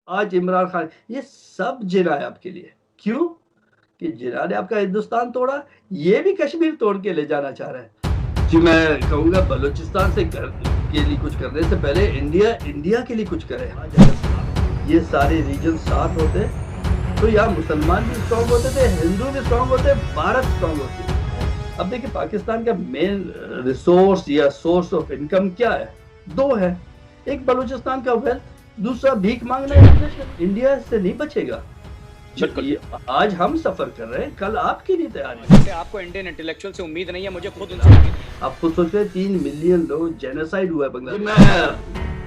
आज इमरान खान, ये सब जिना है आपके लिए। क्यों? कि जिना ने आपका हिंदुस्तान तोड़ा, ये भी कश्मीर तोड़ के ले जाना चाह रहा है। जी, मैं कहूँगा बलूचिस्तान से के लिए कुछ करने से पहले इंडिया के लिए कुछ करे। आज अगर ये सारे रीजन साथ होते तो यहाँ मुसलमान भी स्ट्रॉन्ग होते थे, हिंदू भी स्ट्रॉन्ग होते, भारत स्ट्रॉन्ग होती। अब देखिए पाकिस्तान का मेन रिसोर्स या सोर्स ऑफ इनकम क्या है? दो है, एक बलूचिस्तान का वेल्थ, दूसरा भीख मांगना। इंडिया से नहीं बचेगा। आज हम सफर कर रहे हैं, कल आपकी नहीं तैयारी। जैसे आपको इंडियन इंटेलेक्चुअल से उम्मीद नहीं है, मुझे खुद उनसे उम्मीद है। आप खुद सोच रहे 3 मिलियन लोग जेनोसाइड हुआ है बांग्लादेश। मैं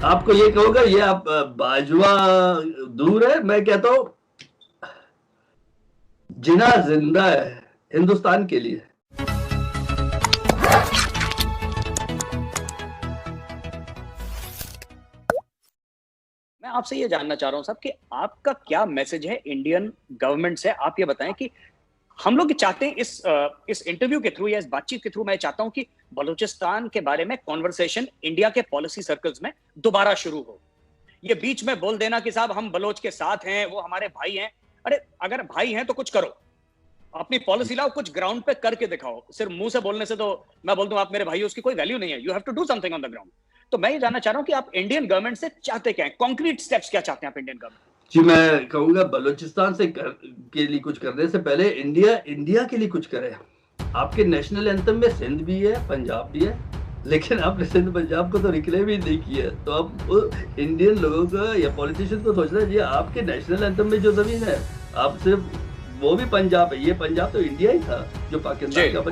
आपको ये कहूँगा, ये आप बाजवा दूर है, मैं कहता हूँ जिना जिंदा है हिंदुस्तान के लिए। मैं आपसे ये जानना चाह रहा हूँ साहब कि आपका क्या मैसेज है इंडियन गवर्नमेंट से। आप ये बताएं कि हम लोग चाहते हैं इस इंटरव्यू के थ्रू या इस बातचीत के थ्रू मैं चाहता हूं कि बलूचिस्तान के बारे में कॉन्वर्सेशन इंडिया के पॉलिसी सर्कल्स में दोबारा शुरू हो। ये बीच में बोल देना कि साहब हम बलोच के साथ हैं, वो हमारे भाई हैं। अरे अगर भाई हैं तो कुछ करो, अपनी पॉलिसी लाओ, कुछ ग्राउंड पे करके दिखाओ। सिर्फ मुंह से बोलने से तो मैं बोल दूं आप मेरे भाई हो, उसकी कोई वैल्यू नहीं है। You have to do something on the ground. तो मैं ये जानना चाह रहा हूं कि आप इंडियन गवर्नमेंट से चाहते क्या है, कॉन्क्रीट स्टेप्स क्या चाहते हैं आप इंडियन गवर्नमेंट? जी, मैं कहूँगा बलूचिस्तान से के लिए कुछ करने से पहले इंडिया के लिए कुछ करे। आपके नेशनल एंथम में सिंध भी है, पंजाब भी है, लेकिन आपने सिंध पंजाब को तो रिक्लेम ही नहीं किया। तो अब इंडियन लोगों का या पॉलिटिशियन को सोचना चाहिए, आपके नेशनल एंथम में जो जमीन है, आप सिर्फ वो भी पंजाब है, ये पंजाब तो इंडिया ही था जो पाकिस्तान का।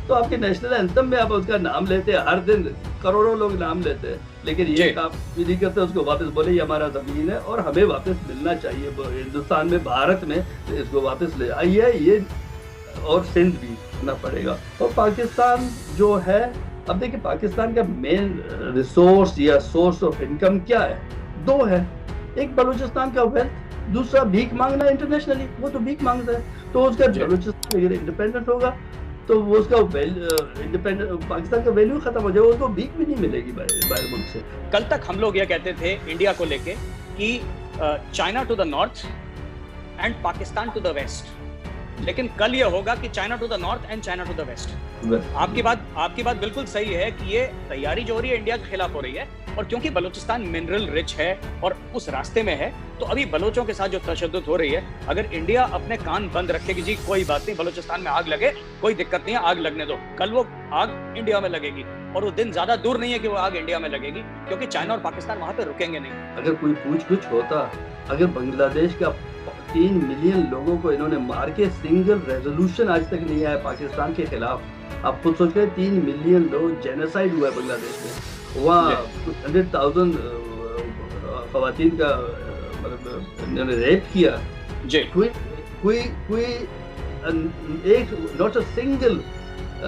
तो आपके नेशनल एंथम में आप उसका नाम लेते हैं, हर दिन करोड़ों लोग नाम लेते हैं, लेकिन ये काम भी नहीं करते। उसको वापस बोले ये हमारा जमीन है और हमें वापस मिलना चाहिए हिंदुस्तान में, भारत में, इसको वापस ले आइए। ये और सिंध भी करना पड़ेगा। और पाकिस्तान जो है, अब देखिए पाकिस्तान का मेन रिसोर्स या सोर्स ऑफ इनकम क्या है? दो है, एक बलूचिस्तान का वेल्थ, दूसरा भीख मांगना इंटरनेशनली। वो तो भीख मांगता है, तो उसका बलूचिस्तान अगर इंडिपेंडेंट होगा तो वो उसका इंडिपेंडेंट पाकिस्तान का वैल्यू खत्म हो जाएगा, उसको भीख भी नहीं मिलेगी बाहर मुल्क से। कल तक हम लोग ये कहते थे इंडिया को लेके कि China to the north and Pakistan to the west, लेकिन कल ये होगा कि China to the north and China to the west. आपकी बात बिल्कुल सही है कि ये तैयारी जो हो रही है इंडिया के खिलाफ हो रही है। और क्योंकि बलूचिस्तान मिनरल रिच है और उस रास्ते में है, तो अभी बलोचों के साथ जो तशद्दुद हो रही है, अगर इंडिया अपने कान बंद रखे कि जी कोई बात नहीं, बलूचिस्तान में आग लगे, कोई दिक्कत नहीं है, आग लगने दो, कल वो आग इंडिया में लगेगी। और वो दिन ज्यादा दूर नहीं है कि वो आग इंडिया में लगेगी, क्योंकि चाइना और पाकिस्तान वहां पे रुकेंगे नहीं। अगर कोई पूछ होता, अगर बांग्लादेश का 3 मिलियन लोगों को इन्होंने मार के सिंगल रेजोल्यूशन आज तक नहीं आया पाकिस्तान के खिलाफ। आप खुद सोच रहे 3 मिलियन लोग जेनोसाइड हुआ है बांग्लादेश में। वहाँ 100,000 खवातीन का मतलब इन्होंने रेप किया। कोई एक not a single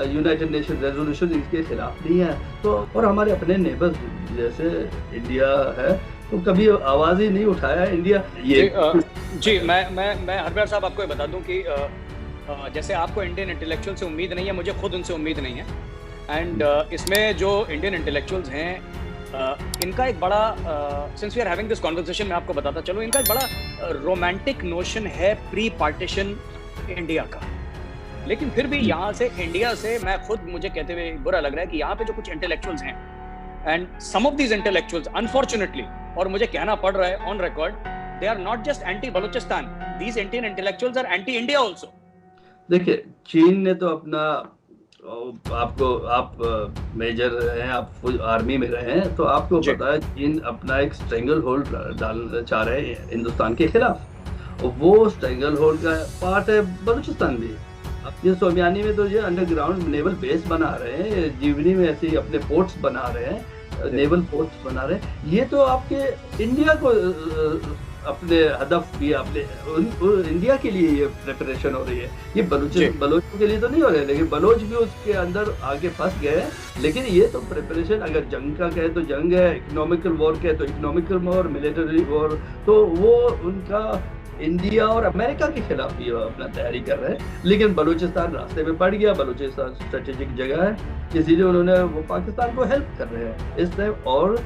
United nation resolution इसके खिलाफ नहीं है। तो और हमारे अपने नेबर्स जैसे इंडिया है, तो कभी आवाज ही नहीं उठाया इंडिया। जी मैं हरबर साहब आपको ये बता दूं कि जैसे आपको इंडियन इंटेलेक्चुअल से उम्मीद नहीं है, मुझे खुद उनसे उम्मीद नहीं है। एंड इसमें जो इंडियन इंटेलेक्चुअल्स हैं, इनका एक बड़ा since we are having this conversation, मैं आपको बताता चलूं, इनका एक बड़ा रोमांटिक नोशन है प्री पार्टीशन इंडिया का। लेकिन फिर भी यहाँ से इंडिया से मैं खुद मुझे कहते हुए बुरा लग रहा है कि यहाँ पे जो कुछ इंटेलेक्चुअल्स हैं, and some of these intellectuals unfortunately, और मुझे कहना पड़ रहा है on record, they are not just anti Balochistan, these Indian intellectuals are anti India also. देखिए चीन ने तो अपना, आप मेजर हैं, आप आर्मी में रहे हैं, तो आपको पता है चीन अपना एक स्ट्रेंगल होल्ड डालना चाह रहे हैं हिंदुस्तान के खिलाफ। और वो स्ट्रेंगल होल्ड का पार्ट है बलूचिस्तान भी। ये सोमियानी में तो ये अंडरग्राउंड नेवल बेस बना रहे हैं, जीवनी में ऐसे अपने पोर्ट्स बना रहे हैं, नेवल पोर्ट्स बना रहे हैं। ये तो आपके इंडिया को अपने हदफ भी, अपने इंडिया के लिए ये प्रिपरेशन हो रही है। ये बलोचों के लिए तो नहीं हो रहा है, लेकिन बलोच भी उसके अंदर आगे फंस गए हैं। लेकिन ये तो प्रिपरेशन, अगर जंग का कहे तो जंग है, इकोनॉमिकल वॉर कहे तो इकोनॉमिकल वॉर, मिलिट्री वॉर, तो वो उनका इंडिया और अमेरिका के खिलाफ भी अपना तैयारी कर रहे हैं। लेकिन बलूचिस्तान रास्ते में पड़ गया, बलूचिस्तान स्ट्रेटेजिक जगह है, इसीलिए उन्होंने वो पाकिस्तान को हेल्प कर रहे हैं इस टाइम। और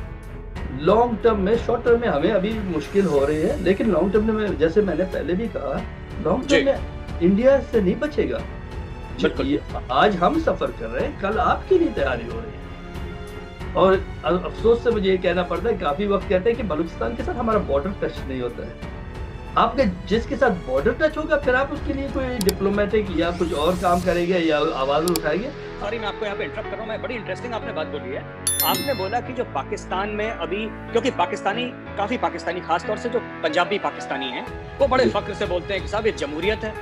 लॉन्ग टर्म में, शॉर्ट टर्म में हमें अभी मुश्किल हो रही है, लेकिन लॉन्ग टर्म में, जैसे मैंने पहले भी कहा, लॉन्ग जी। टर्म में इंडिया से नहीं बचेगा। बिल्कुल। आज हम सफर कर रहे हैं, कल आपकी नहीं तैयारी हो रही है। और अफसोस से मुझे ये कहना पड़ता है, काफी वक्त कहते हैं कि बलूचिस्तान के साथ हमारा बॉर्डर टच नहीं होता है। आपके जिसके साथ बॉर्डर टच होगा, फिर आप उसके लिए कोई डिप्लोमेटिक या कुछ और काम करेंगे या आवाज उठाएंगे। सॉरी, मैं आपको यहाँ पे इंटरप्ट कर रहा हूँ। मैं बड़ी इंटरेस्टिंग आपने बात बोली है। आपने बोला कि जो पाकिस्तान में अभी, क्योंकि काफी पाकिस्तानी, खासतौर से जो पंजाबी पाकिस्तानी हैं, वो बड़े फख्र से बोलते हैं कि साहब ये जमहूरियत है,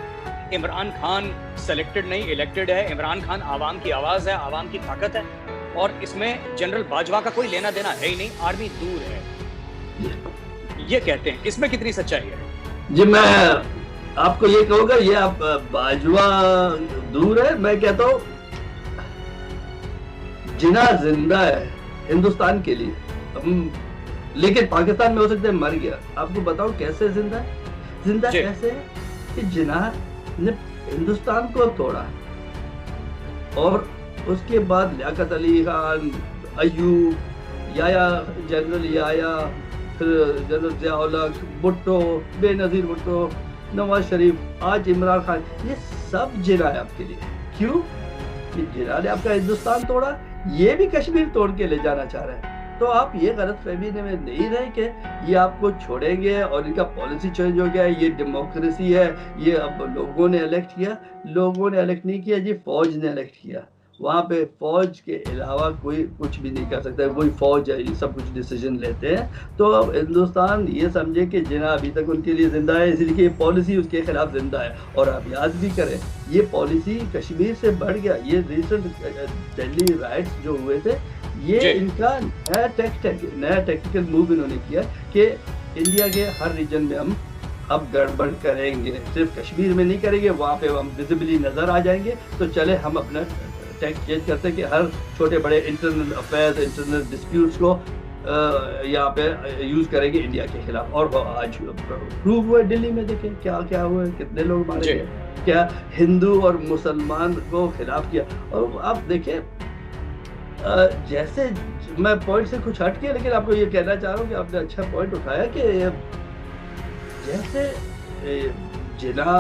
इमरान खान सेलेक्टेड नहीं इलेक्टेड है, इमरान खान आवाम की आवाज है, आवाम की ताकत है, और इसमें जनरल बाजवा का कोई लेना देना है ही नहीं, आर्मी दूर है, ये कहते हैं। इसमें कितनी सच्चाई है? जी, मैं आपको ये कहूँगा, ये आप बाजवा दूर है, मैं कहता हूँ जिना जिंदा है हिंदुस्तान के लिए, लेकिन पाकिस्तान में हो सकता है मर गया। आपको बताऊं कैसे जिंदा है? जिंदा कैसे है कि जिना ने हिंदुस्तान को तोड़ा, और उसके बाद लियाकत अली खान, अयूब, याया, जनरल याया, फिर जनरल ज़िया-उल हक, भुट्टो, बेनजीर भुट्टो, नवाज शरीफ, आज इमरान खान, ये सब जिना है आपके लिए। क्यों? कि जिना ने आपका हिंदुस्तान तोड़ा, ये भी कश्मीर तोड़ के ले जाना चाह रहे हैं। तो आप ये गलतफहमी में नहीं रहे कि ये आपको छोड़ेंगे और इनका पॉलिसी चेंज हो गया, ये डेमोक्रेसी है, ये अब लोगों ने इलेक्ट किया। लोगों ने इलेक्ट नहीं किया जी, फौज ने इलेक्ट किया। वहाँ पे फौज के अलावा कोई कुछ भी नहीं कर सकता, वही फौज है, ये सब कुछ डिसीजन लेते हैं। तो अब हिंदुस्तान ये समझे कि जिना अभी तक उनके लिए जिंदा है, इसलिए ये पॉलिसी उसके खिलाफ जिंदा है। और आप याद भी करें, ये पॉलिसी कश्मीर से बढ़ गया। ये रिसेंट दिल्ली राइट्स जो हुए थे, ये इनका नया टेक्निकल मूव इन्होंने किया कि इंडिया के हर रीजन में हम अब गड़बड़ करेंगे, सिर्फ कश्मीर में नहीं करेंगे, वहाँ पे हम विजिबली नजर आ जाएंगे। तो चले हम अपना टैक्स चेंज करते हैं कि हर छोटे बड़े इंटरनल अफेयर्स, इंटरनल डिस्प्यूट्स को यहाँ पे यूज करेंगे इंडिया के खिलाफ। और आज प्रूव हुआ, दिल्ली में देखें क्या क्या हुआ, कितने लोग मारे गए, क्या हिंदू और मुसलमान को खिलाफ किया। और आप देखें, जैसे मैं पॉइंट से कुछ हट के, लेकिन आपको ये कहना चाह रहा हूँ कि आपने अच्छा पॉइंट उठाया कि जैसे जिना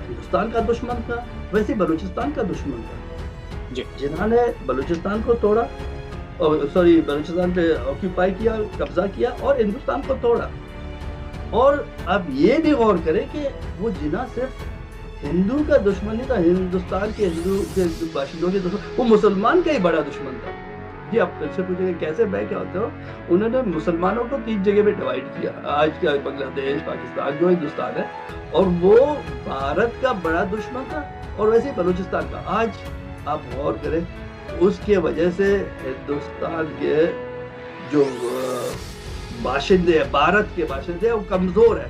हिंदुस्तान का दुश्मन था, वैसे बलूचिस्तान का दुश्मन था। जिना ने बलूचिस्तान को तोड़ा, बलूचिस्तान पे ऑक्यूपाई किया, कब्जा किया और हिंदुस्तान को तोड़ा। और अब ये भी गौर करें कि वो जिना सिर्फ हिंदू का दुश्मन नहीं था, हिंदुस्तान के हिंदू के बाशिंदों के दुश्मन, वो मुसलमान का ही बड़ा दुश्मन था। जी, आप फिर से पूछेंगे कैसे, मैं क्या होता हूँ, उन्होंने मुसलमानों को 3 जगह में डिवाइड किया। आज का बांग्लादेश, पाकिस्तान जो हिंदुस्तान है, और वो भारत का बड़ा दुश्मन था, और वैसे बलूचिस्तान का। आज आप गौर करें, उसके वजह से हिंदुस्तान के जो बाशिंदे हैं, भारत के बाशिंदे, वो कमजोर है।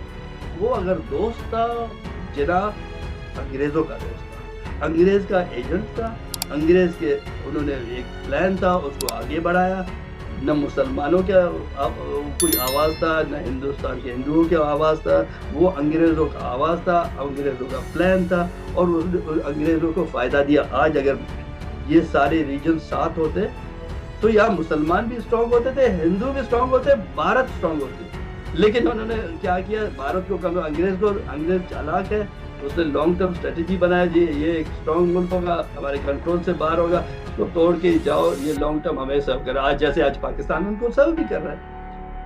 वो अगर दोस्त था, जिना अंग्रेजों का दोस्त था, अंग्रेज का एजेंट था, अंग्रेज के उन्होंने एक प्लान था, उसको आगे बढ़ाया। न मुसलमानों का कोई आवाज़ था, न हिंदुस्तान के हिंदुओं की आवाज़ था, वो अंग्रेज़ों का आवाज़ था, अंग्रेज़ों का प्लान था, और अंग्रेज़ों को फ़ायदा दिया। आज अगर ये सारे रीजन साथ होते तो यहाँ मुसलमान भी स्ट्रांग होते थे, हिंदू भी स्ट्रांग होते, भारत स्ट्रांग होते। लेकिन उन्होंने क्या किया, भारत को कम, अंग्रेज चालाक है, उसने लॉन्ग टर्म स्ट्रेटेजी बनाया जी, ये एक स्ट्रॉन्ग मुल्क होगा, हमारे कंट्रोल से बाहर होगा, इसको तोड़ के जाओ, ये लॉन्ग टर्म हमें सर्व कर रहा है। जैसे आज पाकिस्तान उनको सर्व भी कर रहा है,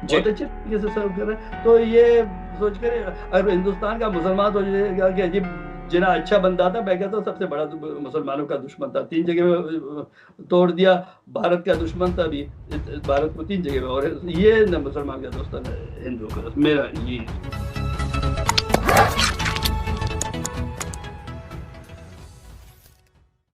बहुत अच्छे तरीके से सर्व कर रहा है। तो ये सोच कर अगर हिंदुस्तान का मुसलमान सोचेगा कि अजीब जिना अच्छा बंदा था, मैं कहता हूँ सबसे बड़ा मुसलमानों का दुश्मन था। 3 जगह में तोड़ दिया, भारत का दुश्मन था भी, भारत को 3 जगह में, और ये न मुसलमान का दोस्त है, हिंदुओं का। मेरा ये